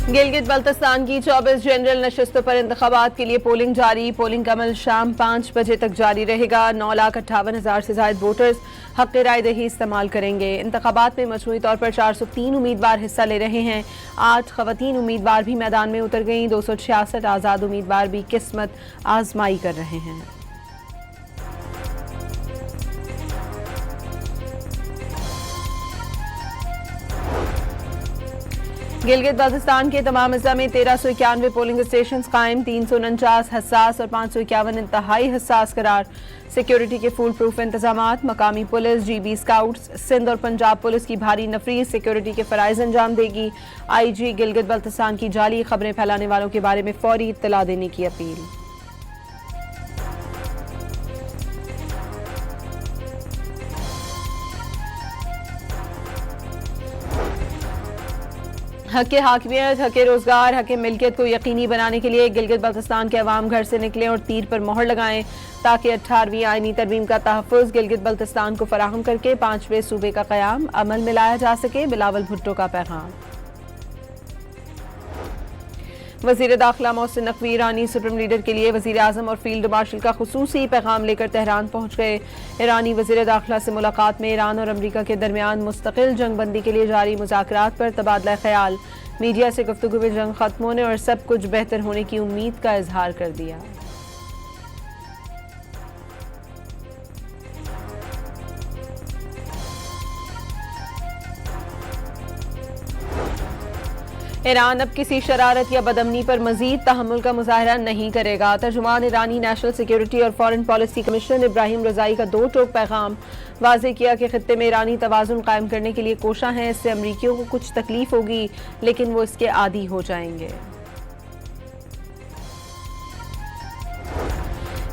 गिलगित बल्तिस्तान की 24 जनरल नशिस्तों पर इंतखाबात के लिए पोलिंग जारी। पोलिंग का अमल शाम 5 बजे तक जारी रहेगा। 9,58,000 से ज्यादा वोटर्स हक राय दही इस्तेमाल करेंगे। इंतखाबात में मजमूई तौर पर 403 उम्मीदवार हिस्सा ले रहे हैं। 8 खवातीन उम्मीदवार भी मैदान में उतर गईं। 266 आज़ाद उम्मीदवार भी किस्मत आजमाई कर रहे हैं। गिलगित बाल्तिस्तान के तमाम अज़ला में 1391 पोलिंग स्टेशन कायम, 349 हसास और 551 इंतहाई हसास करार। सिक्योरिटी के फुल प्रूफ इंतजामात। मकामी पुलिस, GB स्काउट्स, सिंध और पंजाब पुलिस की भारी नफरी सिक्योरिटी के फराइज अंजाम देगी। IG गिलगित बाल्तिस्तान की जाली खबरें फैलाने वालों के बारे में फौरी इत्तला देने की अपील। हक हाकिमियत, हक रोजगार, हक मिल्कियत को यकीनी बनाने के लिए गिलगित बल्तिस्तान के अवाम घर से निकलें और तीर पर मोहर लगाएं ताकि 18वीं आईनी तरमीम का तहफ़्फ़ुज़ गिलगित बल्तिस्तान को फराहम करके 5वें सूबे का क़याम अमल में लाया जा सके। बिलावल भुट्टो का पैगाम। वज़ीर दाखिला मोहसिन नकवी ईरानी सुप्रीम लीडर के लिए वज़ीर आज़म और फील्ड मार्शल का खुसूसी पैगाम लेकर तेहरान पहुँच गए। ईरानी वज़ीर दाखिला से मुलाकात में ईरान और अमरीका के दरमियान मुस्तकिल जंगबंदी के लिए जारी मुज़ाकरात पर तबादला ख्याल। मीडिया से गुफ्तगू में जंग खत्म होने और सब कुछ बेहतर होने की उम्मीद का इजहार कर दिया। ईरान अब किसी शरारत या बदअमनी पर मजीद तहम्मुल का मुजाहरा नहीं करेगा। तर्जुमान ईरानी नेशनल सिक्योरिटी और फॉरेन पॉलिसी कमिश्नर इब्राहिम रजाई का दो टोक पैगाम। वाज़ेह किया कि खित्ते में ईरानी तवाज़ुन कायम करने के लिए कोशा हैं। इससे अमरीकियों को कुछ तकलीफ होगी लेकिन वो इसके आदी हो जाएंगे।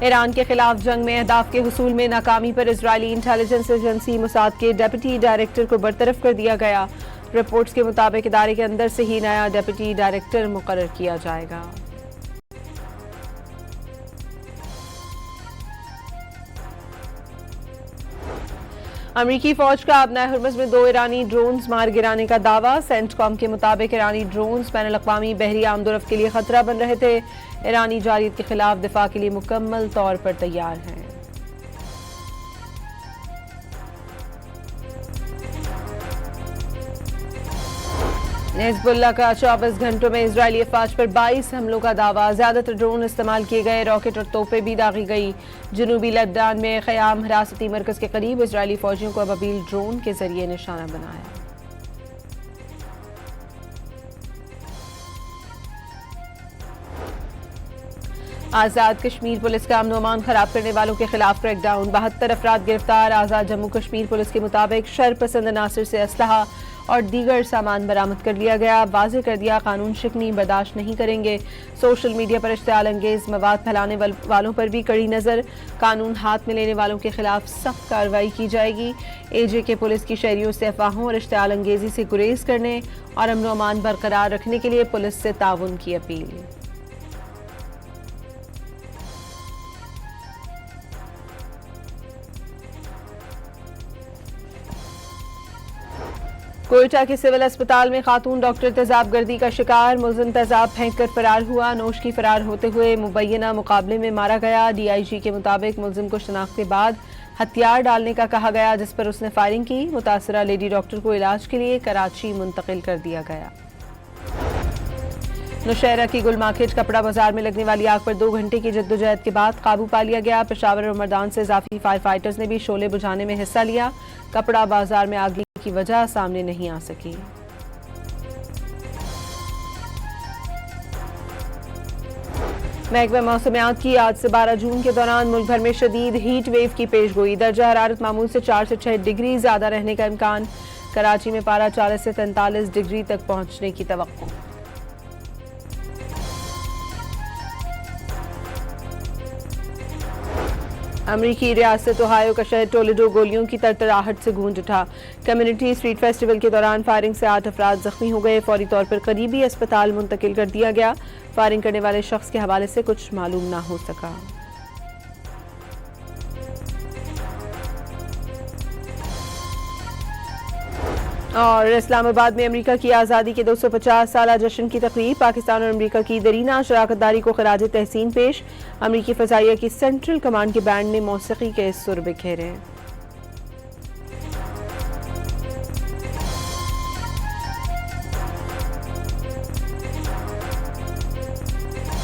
ईरान के खिलाफ जंग में अहदाफ के हुसूल में नाकामी पर इजरायली इंटेलिजेंस एजेंसी मोसाद के डेप्यूटी डायरेक्टर को बरतरफ कर दिया गया। रिपोर्ट्स के मुताबिक इदारे के अंदर से ही नया डेप्यूटी डायरेक्टर मुकर्रर किया जाएगा। अमरीकी फौज का अपना हुर्मुज़ में 2 ईरानी ड्रोन्स मार गिराने का दावा। सेंटकॉम के मुताबिक ईरानी ड्रोन्स बैनुल अक़वामी बहरी आमदोरफ्त के लिए खतरा बन रहे थे। ईरानी जारियत के खिलाफ दिफा के लिए मुकम्मल तौर पर तैयार हैं। हिज़्बुल्लाह का 24 घंटों में इजरायली अफवाज पर 22 हमलों का दावा। ज्यादातर ड्रोन इस्तेमाल किए गए, रॉकेट और तोपें भी दागी गई। जनूबी लेबनान में क़याम हिरासती मरकज के करीब इजरायली फौजियों को अबाबील ड्रोन के जरिए निशाना बनाया। आज़ाद कश्मीर पुलिस का अमन-ओ-अमान खराब करने वालों के खिलाफ क्रैकडाउन। 72 अफराद गिरफ्तार। आज़ाद जम्मू कश्मीर पुलिस के मुताबिक शरपसंद अनासर से असलहा और दीगर सामान बरामद कर लिया गया। वाज़ेह कर दिया कानून शिकनी बर्दाश्त नहीं करेंगे। सोशल मीडिया पर इश्तियाल अंगेज मवाद फैलाने वालों पर भी कड़ी नज़र। कानून हाथ में लेने वालों के खिलाफ सख्त कार्रवाई की जाएगी। AJK पुलिस की शहरियों से अफवाहों और इश्तियाल अंगेजी से गुरेज करने और अमन-ओ-अमान बरकरार रखने के लिए पुलिस से ताउन की अपील। कोयटा के सिविल अस्पताल में खातून डॉक्टर तेजाब गर्दी का शिकार। मुलजिम तेजाब फेंक कर फरार हुआ। नोश की फरार होते हुए मुबैना मुकाबले में मारा गया। DIG के मुताबिक मुलजिम को शनाख्त के बाद हथियार डालने का कहा गया जिस पर उसने फायरिंग की। मुतासरा लेडी डॉक्टर को इलाज के लिए कराची मुंतकिल कर दिया गया। नौशहरा की गुल मार्केट कपड़ा बाजार में लगने वाली आग पर 2 घंटे की जद्दोजहद के बाद काबू पा लिया गया। पेशावर और मर्दान से इजाफी फायर फाइटर्स ने भी शोले बुझाने में हिस्सा लिया। कपड़ा बाजार में आग की वजह सामने नहीं आ सकी। महकमा मौसमियात की आज से 12 जून के दौरान मुल्क भर में शदीद हीट वेव की पेशगोई। दर्जा हरारत मामूल से 4 से 6 डिग्री ज्यादा रहने का इम्कान। कराची में पारा 40 से 43 डिग्री तक पहुंचने की तवक्को। अमरीकी रियासत ओहायो का शहर टोलेडो गोलियों की तरतराहट से गूंज उठा। कम्युनिटी स्ट्रीट फेस्टिवल के दौरान फायरिंग से 8 अफराद जख्मी हो गए। फौरी तौर पर करीबी अस्पताल मुंतकिल कर दिया गया। फायरिंग करने वाले शख्स के हवाले से कुछ मालूम ना हो सका। और इस्लामाबाद में अमेरिका की आज़ादी के 250 साला जश्न की तकरीब, पाकिस्तान और अमेरिका की दरीना शराकतदारी को खराज तहसीन पेश। अमेरिकी फ़ज़ाइया की सेंट्रल कमांड के बैंड ने मौसीकी के सुर बिखेरे।